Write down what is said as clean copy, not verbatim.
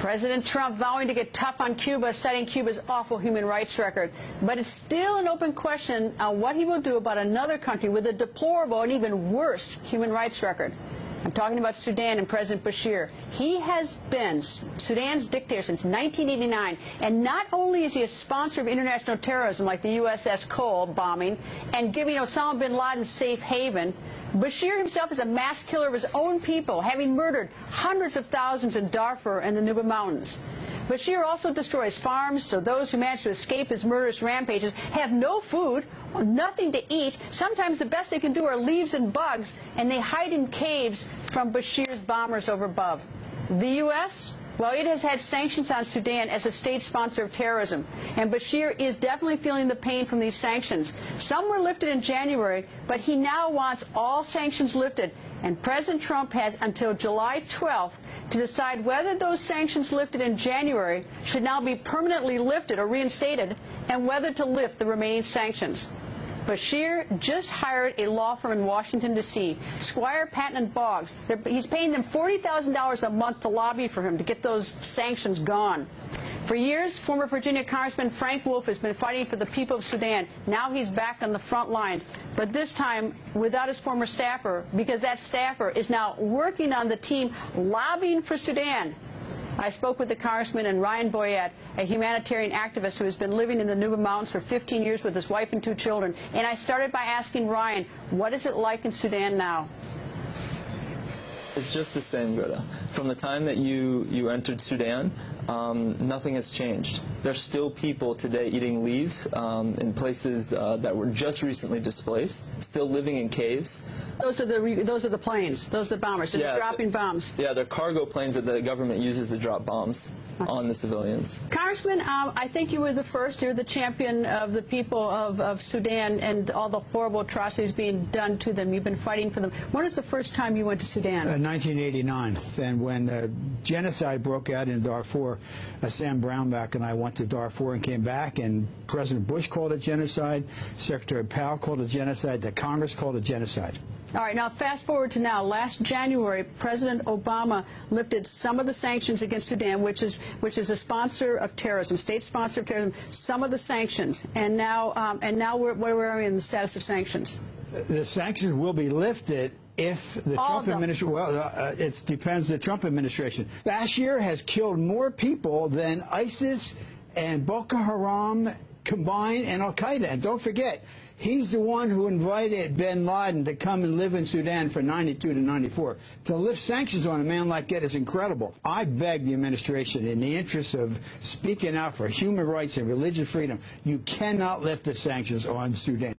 President Trump vowing to get tough on Cuba, citing Cuba's awful human rights record. But it's still an open question on what he will do about another country with a deplorable and even worse human rights record. I'm talking about Sudan and President Bashir. He has been Sudan's dictator since 1989, and not only is he a sponsor of international terrorism like the USS Cole bombing and giving Osama bin Laden safe haven, Bashir himself is a mass killer of his own people, having murdered hundreds of thousands in Darfur and the Nuba Mountains. Bashir also destroys farms, so those who manage to escape his murderous rampages have no food, nothing to eat. Sometimes the best they can do are leaves and bugs, and they hide in caves from Bashir's bombers over above. The U.S.? Well, it has had sanctions on Sudan as a state sponsor of terrorism, and Bashir is definitely feeling the pain from these sanctions. Some were lifted in January, but he now wants all sanctions lifted, and President Trump has until July 12th to decide whether those sanctions lifted in January should now be permanently lifted or reinstated, and whether to lift the remaining sanctions. Bashir just hired a law firm in Washington, D.C., Squire, Patton & Boggs. He's paying them $40,000 a month to lobby for him to get those sanctions gone. For years, former Virginia Congressman Frank Wolf has been fighting for the people of Sudan. Now he's back on the front lines, but this time without his former staffer, because that staffer is now working on the team lobbying for Sudan. I spoke with the congressman and Ryan Boyette, a humanitarian activist who has been living in the Nuba Mountains for 15 years with his wife and 2 children. And I started by asking Ryan, what is it like in Sudan now? It's just the same, Greta. From the time that you entered Sudan, nothing has changed. There's still people today eating leaves in places that were just recently displaced, still living in caves. Those are the planes. Those are the bombers. They're dropping bombs. Yeah, they're cargo planes that the government uses to drop bombs on the civilians. Congressman, I think you were the first. You're the champion of the people of Sudan and all the horrible atrocities being done to them. You've been fighting for them. When was the first time you went to Sudan? 1989, and when genocide broke out in Darfur, Sam Brownback and I went to Darfur and came back, and President Bush called it genocide, Secretary Powell called it genocide, the Congress called it genocide. All right, now fast forward to now. Last January, President Obama lifted some of the sanctions against Sudan, which is a sponsor of terrorism, state sponsor of terrorism, some of the sanctions, and now where are we in the status of sanctions? The sanctions will be lifted if the Trump administration, it depends the Trump administration. Bashir has killed more people than ISIS and Boko Haram combined and Al-Qaeda. And don't forget, he's the one who invited bin Laden to come and live in Sudan from 92 to 94. To lift sanctions on a man like that is incredible. I beg the administration, in the interest of speaking out for human rights and religious freedom, you cannot lift the sanctions on Sudan.